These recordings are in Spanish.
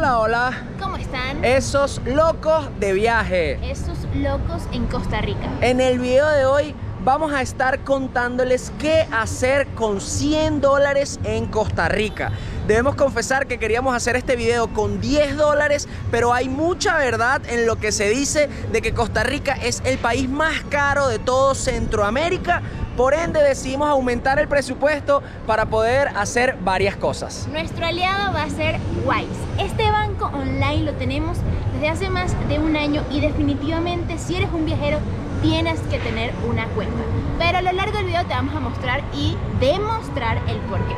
Hola, hola. ¿Cómo están? Esos locos de viaje. Esos locos en Costa Rica. En el video de hoy vamos a estar contándoles qué hacer con $100 en Costa Rica. Debemos confesar que queríamos hacer este video con $10, pero hay mucha verdad en lo que se dice de que Costa Rica es el país más caro de todo Centroamérica. Por ende decidimos aumentar el presupuesto para poder hacer varias cosas. Nuestro aliado va a ser Wise. Este banco online lo tenemos desde hace más de un año y definitivamente si eres un viajero tienes que tener una cuenta. Pero a lo largo del video te vamos a mostrar y demostrar el porqué.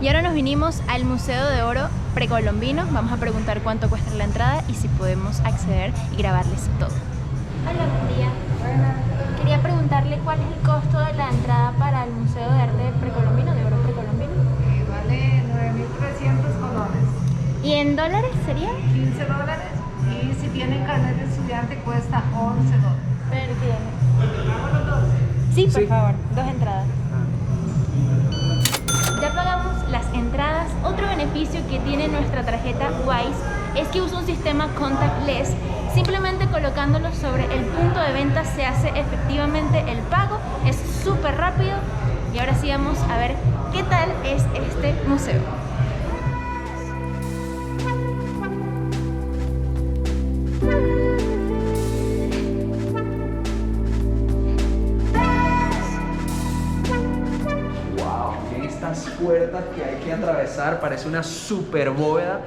Y ahora nos vinimos al Museo de Oro Precolombino. Vamos a preguntar cuánto cuesta la entrada y si podemos acceder y grabarles todo. Hola, buen día. Buenas. Quería preguntarle cuál es el costo de la entrada para el Museo de Arte Precolombino, de Oro Precolombino. Vale 9.300 colones. ¿Y en dólares sería? $15. Y si tienen carnet de estudiante cuesta $11. Pero tiene. ¿Pagamos los dos? Sí, por Sí. favor, 2 entradas. Ya pagamos las entradas. Otro beneficio que tiene nuestra tarjeta Wise es que usa un sistema contactless. Simplemente colocándolo sobre el punto de venta se hace efectivamente el pago. Es súper rápido. Y ahora sí vamos a ver qué tal es este museo. Estas puertas que hay que atravesar parece una super bóveda.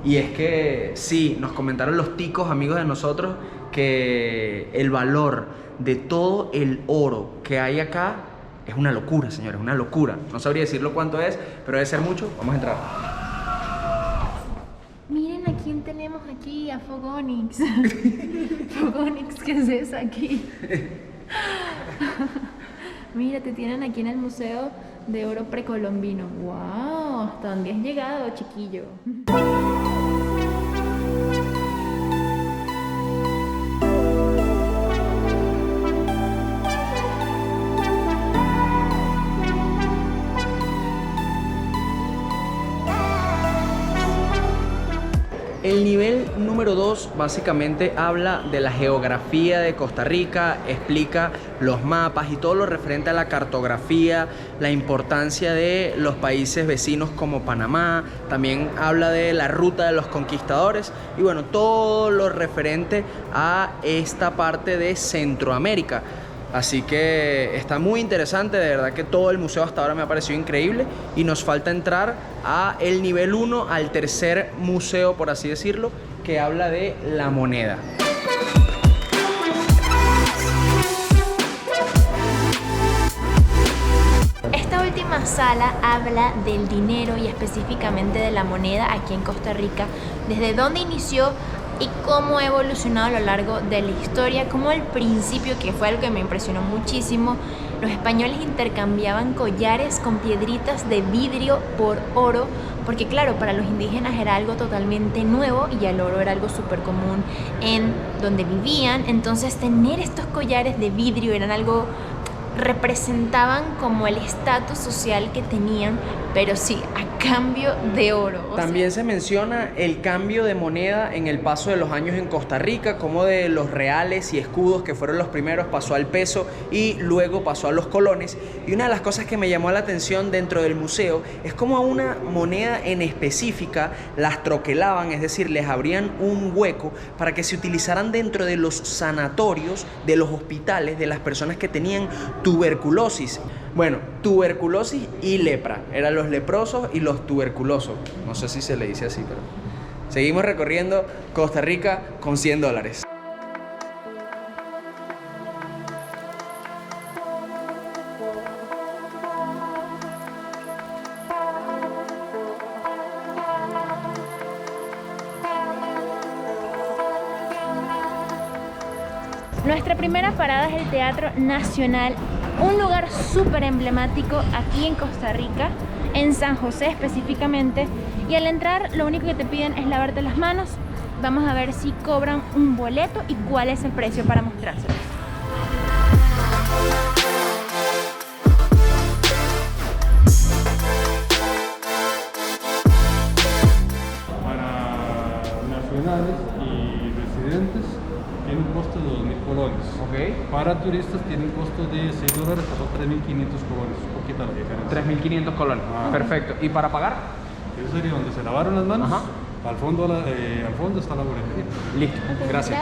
Y es que sí, nos comentaron los ticos, amigos de nosotros, que el valor de todo el oro que hay acá es una locura, señores, una locura. No sabría decirlo cuánto es, pero debe ser mucho. Vamos a entrar. Miren a quién tenemos aquí, a Fogonix. Fogonix, ¿qué haces aquí? Mira, te tienen aquí en el Museo de Oro Precolombino. ¡Wow! ¿Hasta dónde has llegado, chiquillo? El nivel número 2 básicamente habla de la geografía de Costa Rica, explica los mapas y todo lo referente a la cartografía, la importancia de los países vecinos como Panamá, también habla de la ruta de los conquistadores y bueno, todo lo referente a esta parte de Centroamérica. Así que está muy interesante, de verdad que todo el museo hasta ahora me ha parecido increíble y nos falta entrar a el nivel 1, al tercer museo, por así decirlo, que habla de la moneda. Esta última sala habla del dinero y específicamente de la moneda aquí en Costa Rica, desde dónde inició y cómo ha evolucionado a lo largo de la historia, como al principio, que fue algo que me impresionó muchísimo, los españoles intercambiaban collares con piedritas de vidrio por oro, porque claro, para los indígenas era algo totalmente nuevo y el oro era algo súper común en donde vivían. Entonces tener estos collares de vidrio eran algo, representaban como el estatus social que tenían, pero sí, a cambio de oro. También se menciona el cambio de moneda en el paso de los años en Costa Rica, como de los reales y escudos, que fueron los primeros, pasó al peso y luego pasó a los colones. Y una de las cosas que me llamó la atención dentro del museo es cómo a una moneda en específica las troquelaban, es decir, les abrían un hueco para que se utilizaran dentro de los sanatorios, de los hospitales, de las personas que tenían tuberculosis. Bueno, tuberculosis y lepra. Eran los leprosos y los tuberculosos. No sé si se le dice así, pero... Seguimos recorriendo Costa Rica con $100. Nuestra primera parada es el Teatro Nacional, un lugar súper emblemático aquí en Costa Rica. en San José específicamente. Y al entrar lo único que te piden es lavarte las manos. Vamos a ver si cobran un boleto y cuál es el precio para mostrárselos. Nacionales y residentes tiene un costo de 2.000 colones. Ok. Para turistas tiene un costo de $6, que son 3.500 colones, un poquito la diferencia. 3.500 colones. Ah. Perfecto. ¿Y para pagar? Eso sería donde se lavaron las manos. Ajá. Al fondo está la boletería. Listo. Gracias.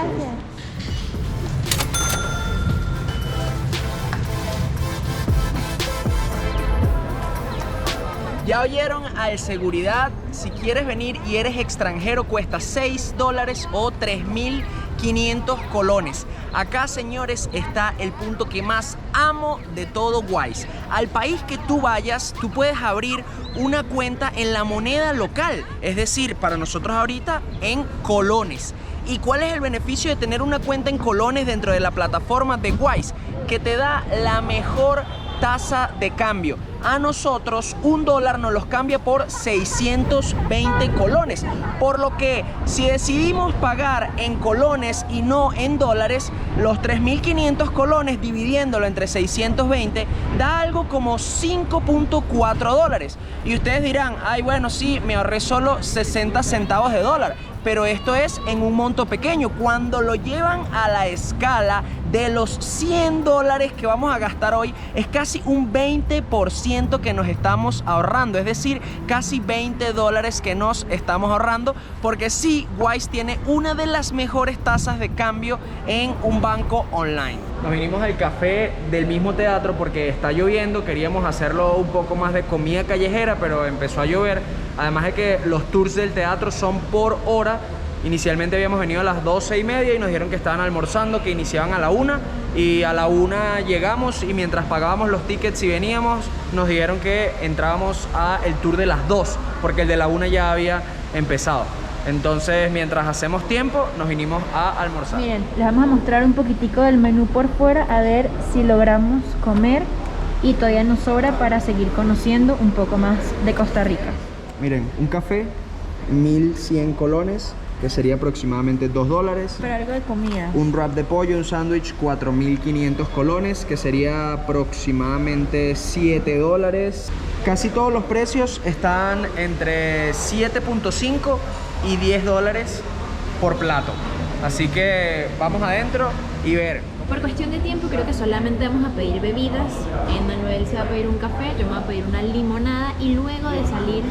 Ya oyeron al seguridad, si quieres venir y eres extranjero cuesta $6 o 3.500 colones. Acá, señores, está el punto que más amo de todo Wise. Al país que tú vayas, tú puedes abrir una cuenta en la moneda local, es decir, para nosotros ahorita en colones. ¿Y cuál es el beneficio de tener una cuenta en colones dentro de la plataforma de Wise? Que te da la mejor tasa de cambio. A nosotros $1 nos los cambia por 620 colones, por lo que si decidimos pagar en colones y no en dólares, los 3.500 colones dividiéndolo entre 620 da algo como $5.4. Y ustedes dirán, ay, bueno, sí, me ahorré solo 60 centavos de dólar, pero esto es en un monto pequeño. Cuando lo llevan a la escala de los $100 que vamos a gastar hoy, es casi un 20% que nos estamos ahorrando, es decir, casi $20 que nos estamos ahorrando, porque sí, Wise tiene una de las mejores tasas de cambio en un banco online. Nos vinimos al café del mismo teatro porque está lloviendo, queríamos hacerlo un poco más de comida callejera, pero empezó a llover, además de que los tours del teatro son por hora. Inicialmente habíamos venido a las 12:30 y nos dijeron que estaban almorzando, que iniciaban a la 1, y a la 1 llegamos, y mientras pagábamos los tickets y veníamos, nos dijeron que entrábamos a el tour de las 2, porque el de la 1 ya había empezado. Entonces, mientras hacemos tiempo, nos vinimos a almorzar. Miren, les vamos a mostrar un poquitico del menú por fuera, a ver si logramos comer y todavía nos sobra para seguir conociendo un poco más de Costa Rica. Miren, un café, 1.100 colones, que sería aproximadamente $2. Pero algo de comida. Un wrap de pollo, un sándwich, 4.500 colones, que sería aproximadamente $7. Casi todos los precios están entre 7.5 y $10 por plato. Así que vamos adentro y ver. Por cuestión de tiempo creo que solamente vamos a pedir bebidas. Manuel se va a pedir un café, yo me voy a pedir una limonada, y luego de salir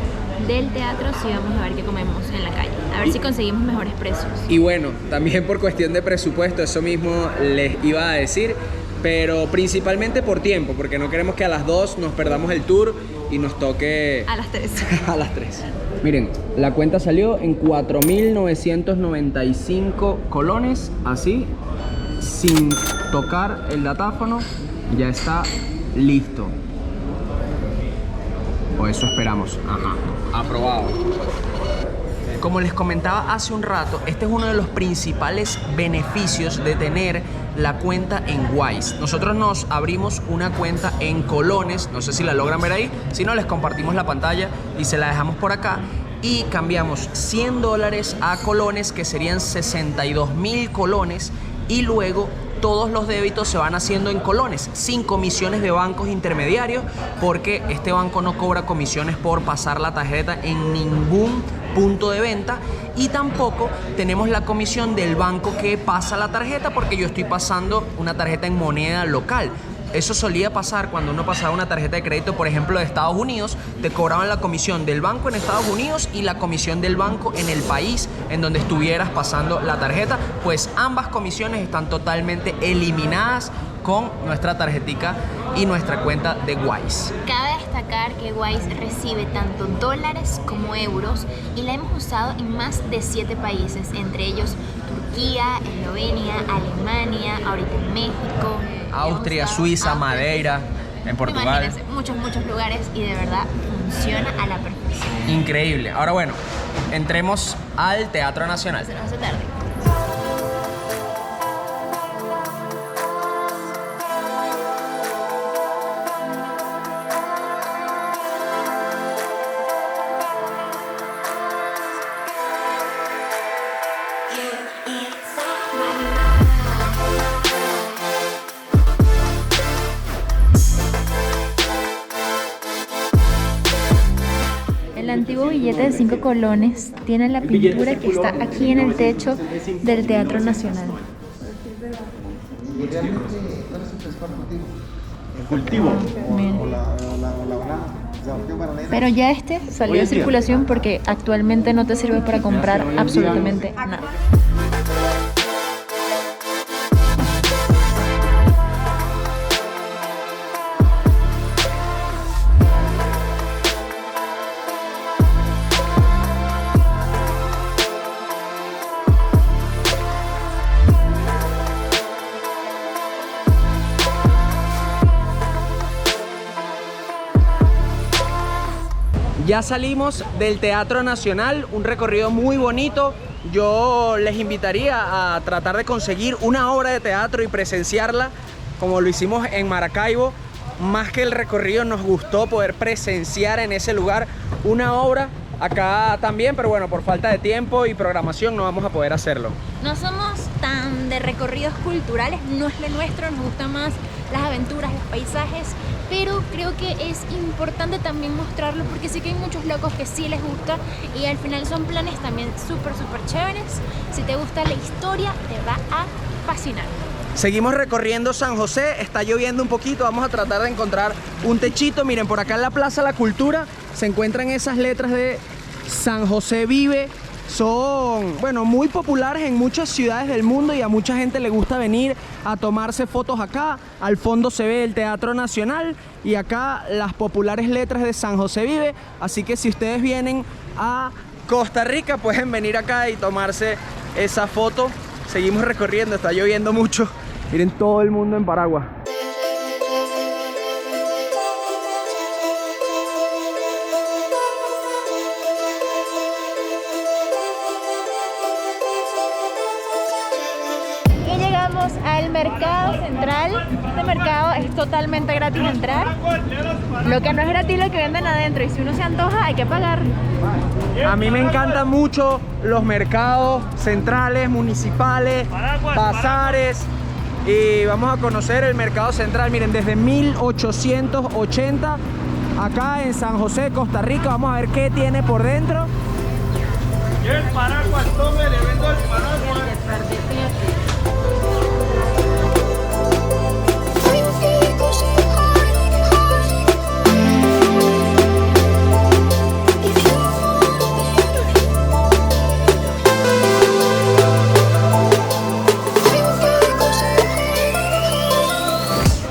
del teatro sí vamos a ver qué comemos en la calle, a ver si conseguimos mejores precios. Y bueno, también por cuestión de presupuesto, eso mismo les iba a decir, pero principalmente por tiempo, porque no queremos que a las 2 nos perdamos el tour y nos toque A las 3. a las 3. Miren, la cuenta salió en 4.995 colones, así, sin tocar el datáfono, ya está listo. O eso esperamos. Ajá, aprobado. Como les comentaba hace un rato, este es uno de los principales beneficios de tener la cuenta en Wise. Nosotros nos abrimos una cuenta en colones, no sé si la logran ver ahí, si no les compartimos la pantalla y se la dejamos por acá, y cambiamos $100 a colones, que serían 62.000 colones, y luego todos los débitos se van haciendo en colones, sin comisiones de bancos intermediarios, porque este banco no cobra comisiones por pasar la tarjeta en ningún punto de venta, y tampoco tenemos la comisión del banco que pasa la tarjeta, porque yo estoy pasando una tarjeta en moneda local. Eso solía pasar cuando uno pasaba una tarjeta de crédito, por ejemplo, de Estados Unidos, te cobraban la comisión del banco en Estados Unidos y la comisión del banco en el país en donde estuvieras pasando la tarjeta. Pues ambas comisiones están totalmente eliminadas con nuestra tarjetica y nuestra cuenta de Wise. Cabe destacar que Wise recibe tanto dólares como euros y la hemos usado en más de 7 países, entre ellos Turquía, Eslovenia, Alemania, ahorita en México, Austria, Suiza, Madeira, en Portugal. Imagínense, muchos lugares, y de verdad funciona a la perfección. Increíble. Ahora bueno, entremos al Teatro Nacional. Se nos hace tarde. El antiguo billete de 5 colones tiene la pintura que está aquí en el techo del Teatro Nacional. El cultivo. Miren. Pero ya este salió de circulación porque actualmente no te sirve para comprar absolutamente nada. Ya salimos del Teatro Nacional, un recorrido muy bonito. Yo les invitaría a tratar de conseguir una obra de teatro y presenciarla como lo hicimos en Maracaibo. Más que el recorrido, nos gustó poder presenciar en ese lugar una obra. Acá también, pero bueno, por falta de tiempo y programación no vamos a poder hacerlo. No somos tan de recorridos culturales, no es lo nuestro, nos gustan más las aventuras, los paisajes, pero creo que es importante también mostrarlo porque sé que hay muchos locos que sí les gusta y al final son planes también súper chéveres. Si te gusta la historia, te va a fascinar. Seguimos recorriendo San José, está lloviendo un poquito, vamos a tratar de encontrar un techito. Miren, por acá en la Plaza La Cultura se encuentran esas letras de San José Vive. Son, bueno, muy populares en muchas ciudades del mundo y a mucha gente le gusta venir a tomarse fotos acá. Al fondo se ve el Teatro Nacional y acá las populares letras de San José Vive. Así que si ustedes vienen a Costa Rica pueden venir acá y tomarse esa foto. Seguimos recorriendo, está lloviendo mucho. Miren todo el mundo en paraguas. Y llegamos al mercado central. Este mercado es totalmente gratis entrar. Lo que no es gratis es lo que venden adentro y si uno se antoja hay que pagar. A mí me encantan mucho los mercados centrales, municipales, bazares. Y vamos a conocer el mercado central, miren, desde 1880 acá en San José, Costa Rica. Vamos a ver qué tiene por dentro. Y el paraguas, tome, le vendo el paraguas.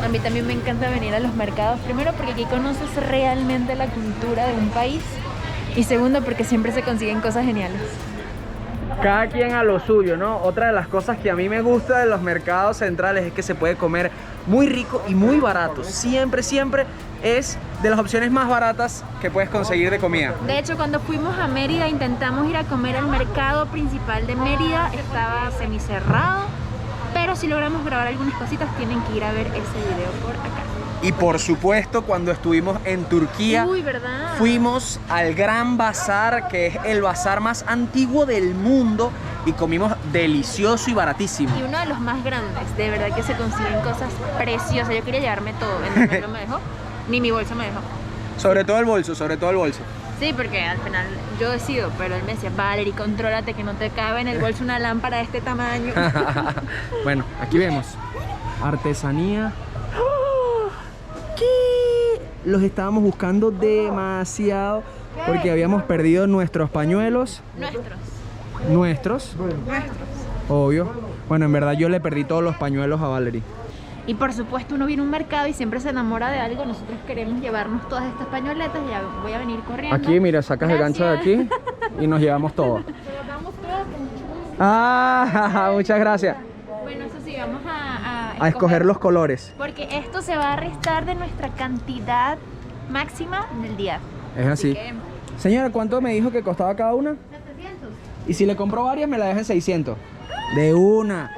A mí también me encanta venir a los mercados, primero porque aquí conoces realmente la cultura de un país y segundo porque siempre se consiguen cosas geniales. Cada quien a lo suyo, ¿no? Otra de las cosas que a mí me gusta de los mercados centrales es que se puede comer muy rico y muy barato. Siempre es de las opciones más baratas que puedes conseguir de comida. De hecho, cuando fuimos a Mérida intentamos ir a comer al mercado principal de Mérida, estaba semicerrado, pero si logramos grabar algunas cositas tienen que ir a ver ese video por acá. Y por supuesto, cuando estuvimos en Turquía, Uy, ¿verdad? fuimos al Gran Bazar, que es el bazar más antiguo del mundo, y comimos delicioso y baratísimo. Y uno de los más grandes, de verdad que se consiguen cosas preciosas. Yo quería llevarme todo, él no me dejó, ni mi bolsa me dejó. Sobre todo el bolso, sobre todo el bolso. Sí, porque al final yo decido, pero él me decía, Valerie, contrólate que no te cabe en el bolso una lámpara de este tamaño. Bueno, aquí vemos artesanía. ¿Qué? Los estábamos buscando demasiado porque habíamos perdido nuestros pañuelos. Nuestros. Obvio. Bueno, en verdad yo le perdí todos los pañuelos a Valerie. Y por supuesto uno viene a un mercado y siempre se enamora de algo. Nosotros queremos llevarnos todas estas pañoletas. Ya voy a venir corriendo. Aquí, mira, sacas el gancho de aquí y nos llevamos todo. Ah, muchas gracias. Bueno, eso sí, vamos A escoger los colores. porque esto se va a restar de nuestra cantidad máxima del día. Es así. que- Señora, ¿cuánto me dijo que costaba cada una? 700. Y si le compro varias, me la dejan 600. De una.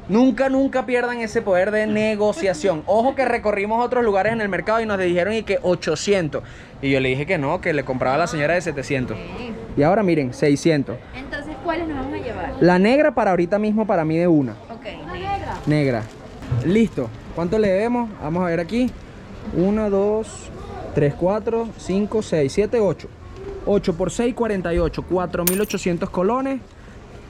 Nunca pierdan ese poder de negociación. Ojo que recorrimos otros lugares en el mercado y nos dijeron y que 800. Y yo le dije que no, que le compraba a la señora de 700. Sí. Y ahora miren, 600. Entonces, ¿cuáles nos vamos a llevar? La negra para ahorita mismo para mí de una. Ok, Negra. Listo. ¿Cuánto le debemos? Vamos a ver aquí. 1, 2, 3, 4, 5, 6, 7, 8. 8 por 6, 48. 4.800 colones.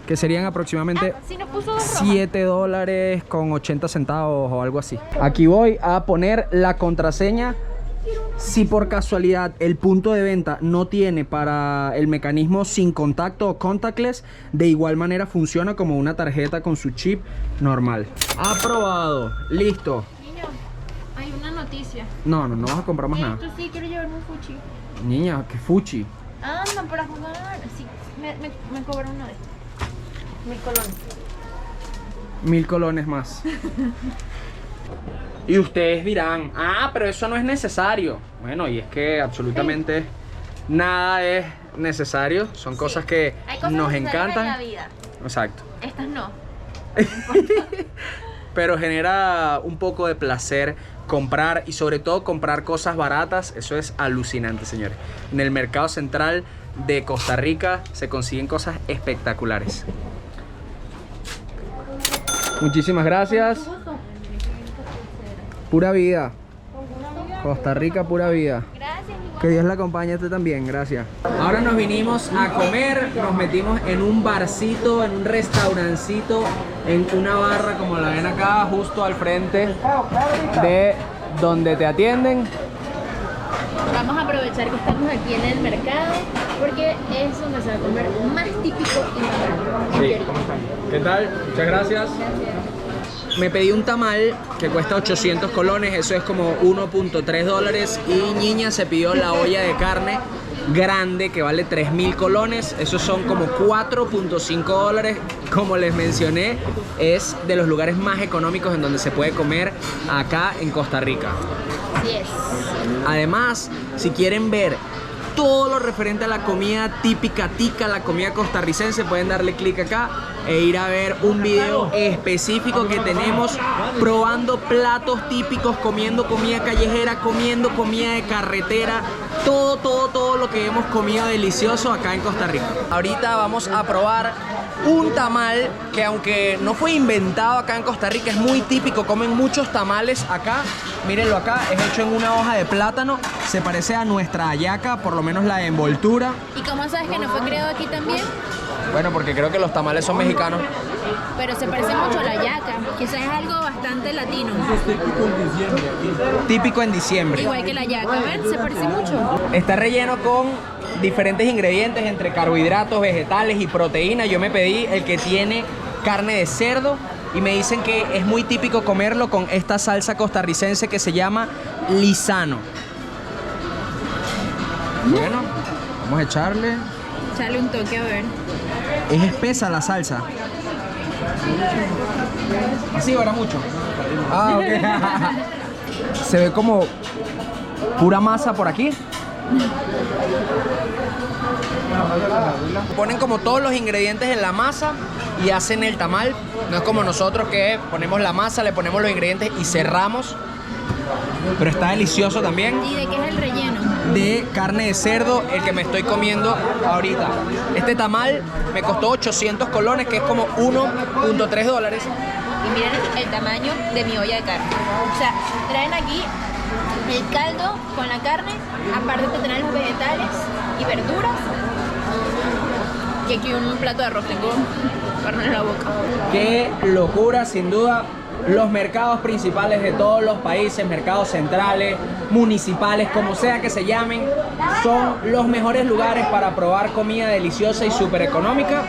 Que serían aproximadamente si nos puso dos rojas. $7 con 80 centavos o algo así. Aquí voy a poner la contraseña. Si por casualidad el punto de venta no tiene para el mecanismo sin contacto o contactless, de igual manera funciona como una tarjeta con su chip normal. Aprobado. Listo. Niño, hay una noticia. No vas a comprar más nada. Esto sí, quiero llevarme un fuchi. Niña, qué fuchi. Anda, para jugar. Sí, me cobraron uno de estos. 1.000 colones. 1.000 colones más. Y ustedes dirán, pero eso no es necesario. Bueno, y es que absolutamente nada es necesario. Son cosas que Hay cosas nos necesarias encantan. en la vida. Exacto. Estas no. Pero genera un poco de placer comprar y sobre todo comprar cosas baratas. Eso es alucinante, señores. En el mercado central de Costa Rica se consiguen cosas espectaculares. Muchísimas gracias. Pura vida. Costa Rica, pura vida. Gracias, igual. Que Dios la acompañe a usted también, gracias. Ahora nos vinimos a comer, nos metimos en un barcito, en un restaurancito, en una barra como la ven acá, justo al frente de donde te atienden. Vamos a aprovechar que estamos aquí en el mercado porque es donde se va a comer más típico y más barato. Sí. ¿Qué tal? Muchas gracias. Me pedí un tamal que cuesta 800 colones, eso es como 1.3 dólares. Y Niña se pidió la olla de carne grande que vale 3.000 colones, esos son como 4.5 dólares. Como les mencioné, es de los lugares más económicos en donde se puede comer acá en Costa Rica. Así es. Además, si quieren ver todo lo referente a la comida típica tica, la comida costarricense, pueden darle clic acá e ir a ver un video específico que tenemos probando platos típicos, comiendo comida callejera, comiendo comida de carretera, todo lo que hemos comido delicioso acá en Costa Rica. Ahorita vamos a probar un tamal que, aunque no fue inventado acá en Costa Rica, es muy típico, comen muchos tamales acá. Mírenlo acá, es hecho en una hoja de plátano, se parece a nuestra hallaca, por lo menos la envoltura. ¿Y cómo sabes que no fue creado aquí también? Bueno, porque creo que los tamales son mexicanos. Pero se parece mucho a la yaca, quizás es algo bastante latino. Típico en diciembre. Igual que la yaca, ¿ven? Se parece mucho. Está relleno con diferentes ingredientes entre carbohidratos, vegetales y proteínas. Yo me pedí el que tiene carne de cerdo y me dicen que es muy típico comerlo con esta salsa costarricense que se llama lisano. Bueno, vamos a echarle. Echarle un toque a ver. Es espesa la salsa. ¿Así o era mucho? Ah, ok. Se ve como pura masa por aquí. Ponen como todos los ingredientes en la masa y hacen el tamal. No es como nosotros que ponemos la masa, le ponemos los ingredientes y cerramos. Pero está delicioso también. ¿Y de qué es el relleno? De carne de cerdo, el que me estoy comiendo ahorita. Este tamal me costó 800 colones, que es como 1.3 dólares. Y miren el tamaño de mi olla de carne. O sea, traen aquí el caldo con la carne, aparte de tener los vegetales y verduras. Y aquí un plato de arroz, tengo carne en la boca. Qué locura, sin duda. Los mercados principales de todos los países, mercados centrales, municipales, como sea que se llamen, son los mejores lugares para probar comida deliciosa y súper económica.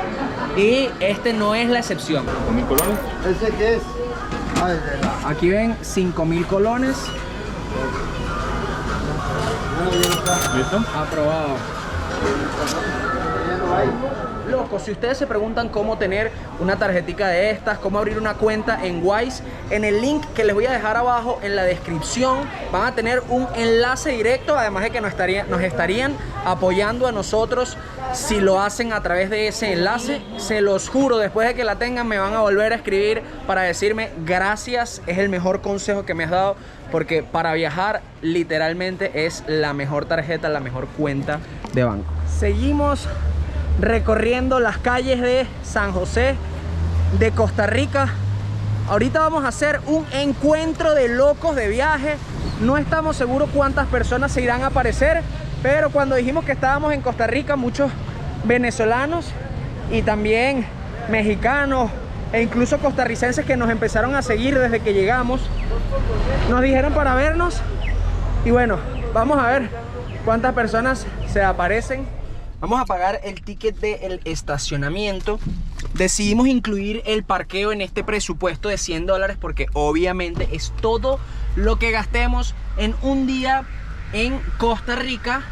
Y este no es la excepción. ¿5.000 colones? ¿Ese qué es? Aquí ven 5.000 colones. ¿Listo? Aprobado. Loco, si ustedes se preguntan cómo tener una tarjetica de estas, cómo abrir una cuenta en Wise, en el link que les voy a dejar abajo en la descripción van a tener un enlace directo, además de que nos estarían apoyando a nosotros si lo hacen a través de ese enlace. Se los juro, después de que la tengan me van a volver a escribir para decirme gracias, es el mejor consejo que me has dado, porque para viajar literalmente es la mejor tarjeta, la mejor cuenta de banco. Seguimos recorriendo las calles de San José de Costa Rica. Ahorita vamos a hacer un encuentro de locos de viaje. No estamos seguros cuántas personas se irán a aparecer, pero cuando dijimos que estábamos en Costa Rica, muchos venezolanos y también mexicanos e incluso costarricenses que nos empezaron a seguir desde que llegamos, nos dijeron para vernos. Y bueno, vamos a ver cuántas personas se aparecen. Vamos a pagar el ticket del estacionamiento. Decidimos incluir el parqueo en este presupuesto de $100 porque obviamente es todo lo que gastemos en un día en Costa Rica.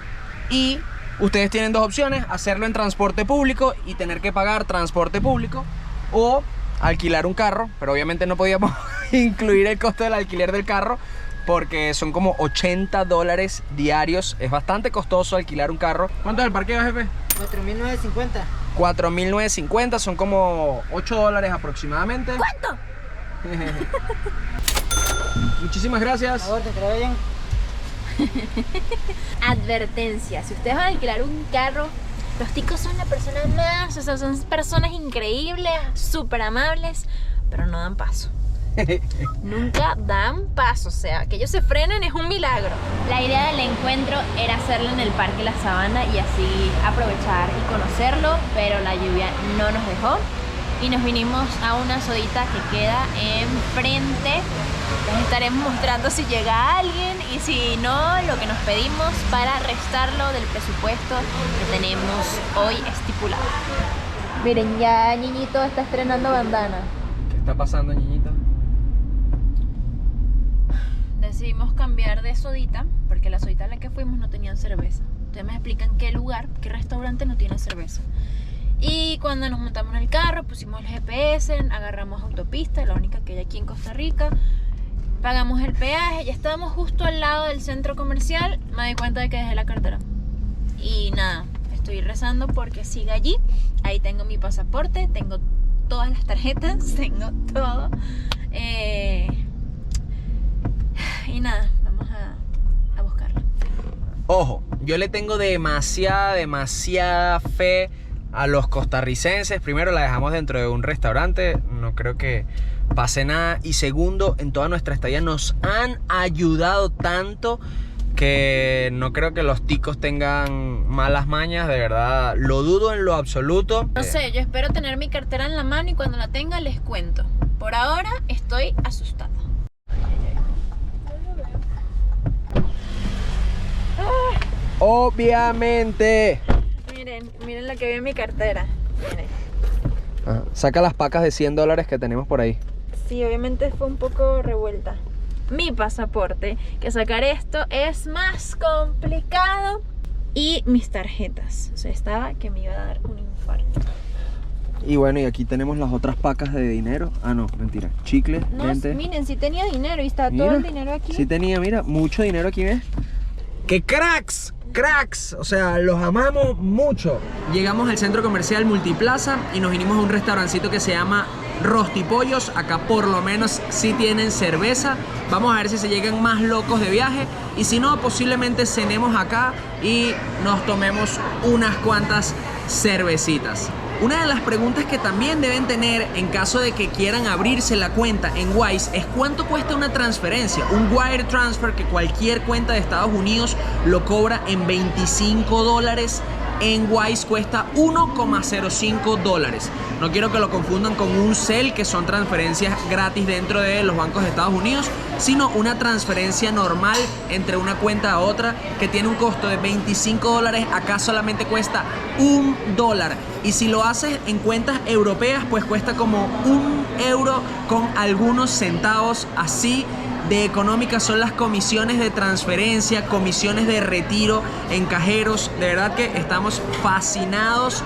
Y ustedes tienen dos opciones: hacerlo en transporte público y tener que pagar transporte público, o alquilar un carro, pero obviamente no podíamos incluir el costo del alquiler del carro porque son como $80 diarios. Es bastante costoso alquilar un carro. ¿Cuánto es el parqueo, jefe? 4.950. 4.950, son como $8 aproximadamente. ¿Cuánto? Muchísimas gracias. Por favor, te trae bien. Advertencia: si ustedes van a alquilar un carro, los ticos son la persona más, o sea, son personas increíbles, súper amables, pero no dan paso. Nunca dan paso, o sea, que ellos se frenen es un milagro. La idea del encuentro era hacerlo en el Parque La Sabana y así aprovechar y conocerlo, pero la lluvia no nos dejó y nos vinimos a una sodita que queda enfrente. Les estaremos mostrando si llega alguien y si no, lo que nos pedimos para restarlo del presupuesto que tenemos hoy estipulado. Miren, ya Ñiñito está estrenando bandana. ¿Qué está pasando, Ñiñito? Decidimos cambiar de sodita porque la sodita a la que fuimos no tenían cerveza. Ustedes me explican qué lugar, qué restaurante no tiene cerveza. Y cuando nos montamos en el carro, pusimos el GPS, agarramos autopista, la única que hay aquí en Costa Rica. Pagamos el peaje, ya estábamos justo al lado del centro comercial. Me di cuenta de que dejé la cartera. Y nada, estoy rezando porque siga allí. Ahí tengo mi pasaporte, tengo todas las tarjetas, tengo todo. Y nada, vamos a buscarlo. Ojo, yo le tengo demasiada fe a los costarricenses. Primero, la dejamos dentro de un restaurante, no creo que pase nada. Y segundo, en toda nuestra estadía nos han ayudado tanto que no creo que los ticos tengan malas mañas. De verdad, lo dudo en lo absoluto. No sé, yo espero tener mi cartera en la mano y cuando la tenga les cuento. Por ahora estoy asustada. Obviamente. Miren lo que vi en mi cartera. Miren. Saca las pacas de $100 que tenemos por ahí. Sí, obviamente fue un poco revuelta. Mi pasaporte, que sacar esto es más complicado. Y mis tarjetas. O sea, estaba que me iba a dar un infarto. Y bueno, y aquí tenemos las otras pacas de dinero. Ah, no, mentira. Chicle, No, lente. miren, sí tenía dinero y está todo el dinero aquí. Sí tenía, mira, mucho dinero aquí, ¿ves? ¡Qué cracks! ¡Cracks! O sea, los amamos mucho. Llegamos al centro comercial Multiplaza y nos vinimos a un restaurancito que se llama Rostipollos. Acá por lo menos sí tienen cerveza. Vamos a ver si se llegan más locos de viaje. Y si no, posiblemente cenemos acá y nos tomemos unas cuantas cervecitas. Una de las preguntas que también deben tener en caso de que quieran abrirse la cuenta en Wise es cuánto cuesta una transferencia. Un wire transfer que cualquier cuenta de Estados Unidos lo cobra en $25. En Wise cuesta $1,05. No quiero que lo confundan con un Zelle, que son transferencias gratis dentro de los bancos de Estados Unidos, sino una transferencia normal entre una cuenta a otra que tiene un costo de $25. Acá solamente cuesta $1. Y si lo haces en cuentas europeas, pues cuesta como €1 con algunos centavos. Así de económicas son las comisiones de transferencia, comisiones de retiro en cajeros. De verdad que estamos fascinados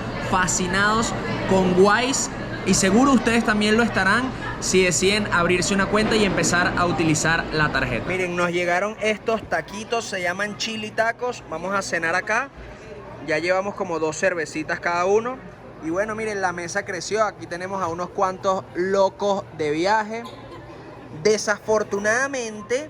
con Wise y seguro ustedes también lo estarán si deciden abrirse una cuenta y empezar a utilizar la tarjeta. Miren, nos llegaron estos taquitos, se llaman chili tacos. Vamos a cenar acá. Ya llevamos como 2 cervecitas cada uno. Y bueno, miren, la mesa creció. Aquí tenemos a unos cuantos locos de viaje. Desafortunadamente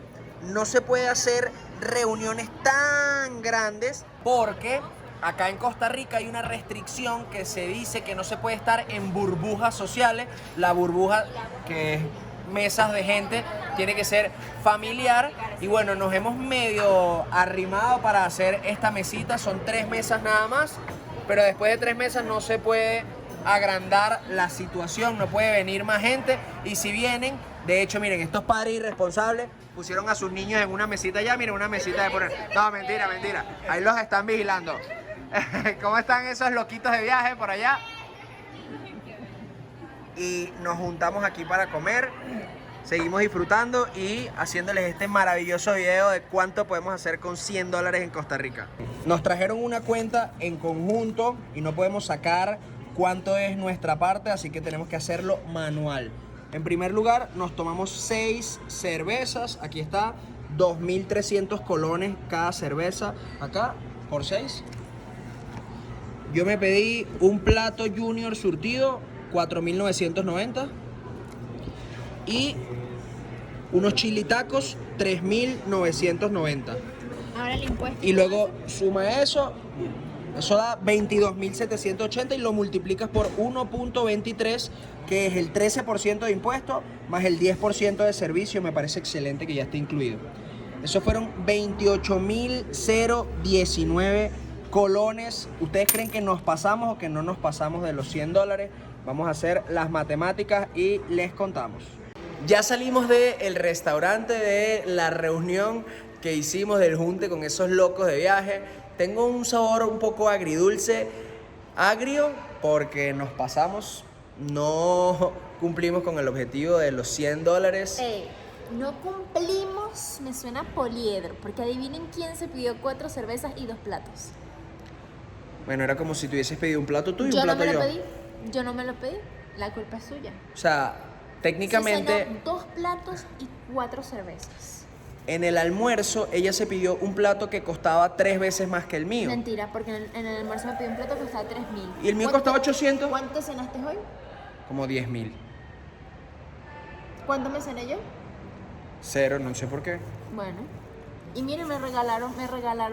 no se puede hacer reuniones tan grandes porque acá en Costa Rica hay una restricción que se dice que no se puede estar en burbujas sociales. La burbuja, que es mesas de gente, tiene que ser familiar. Y bueno, nos hemos medio arrimado para hacer esta mesita. Son 3 mesas nada más, pero después de 3 mesas no se puede agrandar la situación, no puede venir más gente. Y si vienen, de hecho, miren, estos padres irresponsables pusieron a sus niños en una mesita allá. Miren, una mesita de poner. No, mentira, mentira. Ahí los están vigilando. ¿Cómo están esos loquitos de viaje por allá? Y nos juntamos aquí para comer. Seguimos disfrutando y haciéndoles este maravilloso video de cuánto podemos hacer con $100 en Costa Rica. Nos trajeron una cuenta en conjunto y no podemos sacar cuánto es nuestra parte, así que tenemos que hacerlo manual. En primer lugar, nos tomamos 6 cervezas. Aquí está, 2.300 colones cada cerveza. Acá, por 6. Yo me pedí un plato junior surtido, 4.990. Y unos chili tacos, 3.990. Ahora el impuesto. Y luego suma eso da 22.780 y lo multiplicas por 1.23, que es el 13% de impuesto más el 10% de servicio. Me parece excelente que ya esté incluido. Eso fueron 28.019 colones. ¿Ustedes creen que nos pasamos o que no nos pasamos de los $100? Vamos a hacer las matemáticas y les contamos. Ya salimos del restaurante, de la reunión que hicimos, del junte con esos locos de viaje. Tengo un sabor un poco agridulce, agrio, porque nos pasamos, no cumplimos con el objetivo de los $100. No cumplimos, me suena poliedro, porque adivinen quién se pidió 4 cervezas y 2 platos. Bueno, era como si tú hubieses pedido un plato tú y un Yo no plato me lo yo. pedí, yo no me lo pedí, la culpa es suya. O sea, técnicamente, Se cenó 2 platos y 4 cervezas. en el almuerzo ella se pidió un plato que costaba 3 veces más que el mío. Mentira, porque en el almuerzo me pidió un plato que costaba 3.000. ¿Y el mío costaba 800? ¿Cuánto cenaste hoy? Como 10.000. ¿Cuánto me cené yo? 0, no sé por qué. Bueno. Y miren, me regalaron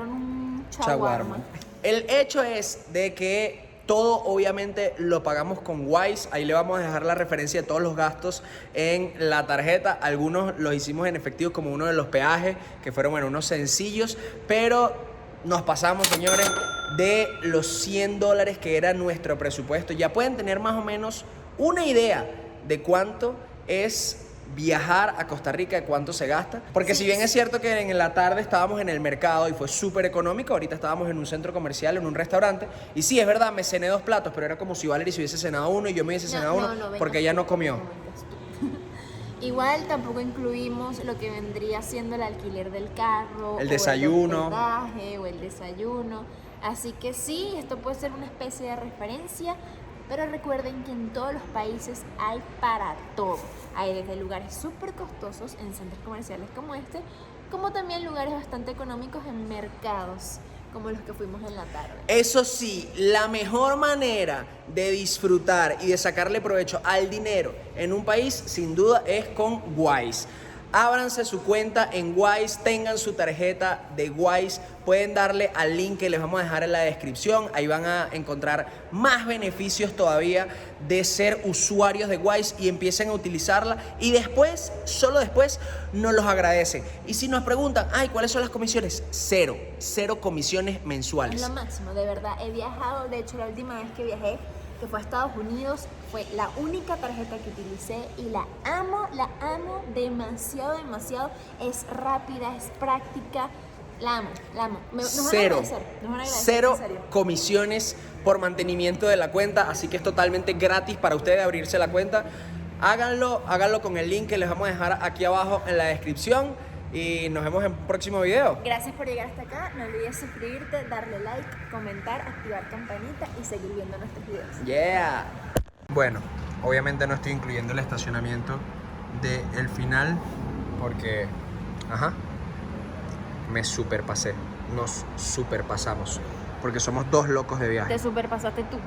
un Chaguarma. El hecho es de que todo obviamente lo pagamos con Wise. Ahí le vamos a dejar la referencia de todos los gastos en la tarjeta. Algunos los hicimos en efectivo, como uno de los peajes, que fueron, bueno, unos sencillos, pero nos pasamos, señores, de los $100 que era nuestro presupuesto. Ya pueden tener más o menos una idea de cuánto es viajar a Costa Rica, de cuánto se gasta. Porque si bien es cierto que en la tarde estábamos en el mercado y fue súper económico, ahorita estábamos en un centro comercial, en un restaurante. Y sí, es verdad, me cené 2 platos, pero era como si Valerie se hubiese cenado uno y yo me hubiese cenado uno, porque ella no comió. Igual tampoco incluimos lo que vendría siendo el alquiler del carro, el desayuno, o el hospedaje, o el desayuno. Así que sí, esto puede ser una especie de referencia, pero recuerden que en todos los países hay para todo. Hay desde lugares súper costosos en centros comerciales como este, como también lugares bastante económicos en mercados, como los que fuimos en la tarde. Eso sí, la mejor manera de disfrutar y de sacarle provecho al dinero en un país, sin duda, es con Wise. Ábranse su cuenta en Wise, tengan su tarjeta de Wise, pueden darle al link que les vamos a dejar en la descripción. Ahí van a encontrar más beneficios todavía de ser usuarios de Wise y empiecen a utilizarla, y después, solo después, nos los agradecen. Y si nos preguntan, ay, ¿cuáles son las comisiones? Cero comisiones mensuales. Es lo máximo, de verdad. He viajado, de hecho la última vez que viajé, que fue a Estados Unidos, fue la única tarjeta que utilicé y la amo demasiado. Es rápida, es práctica, la amo. Cero comisiones por mantenimiento de la cuenta, así que es totalmente gratis para ustedes abrirse la cuenta. Háganlo con el link que les vamos a dejar aquí abajo en la descripción. Y nos vemos en un próximo video. Gracias por llegar hasta acá. No olvides suscribirte, darle like, comentar, activar campanita y seguir viendo nuestros videos. Yeah. Bueno, obviamente no estoy incluyendo el estacionamiento del final porque, me superpasé. Nos superpasamos porque somos 2 locos de viaje. Te superpasaste tú.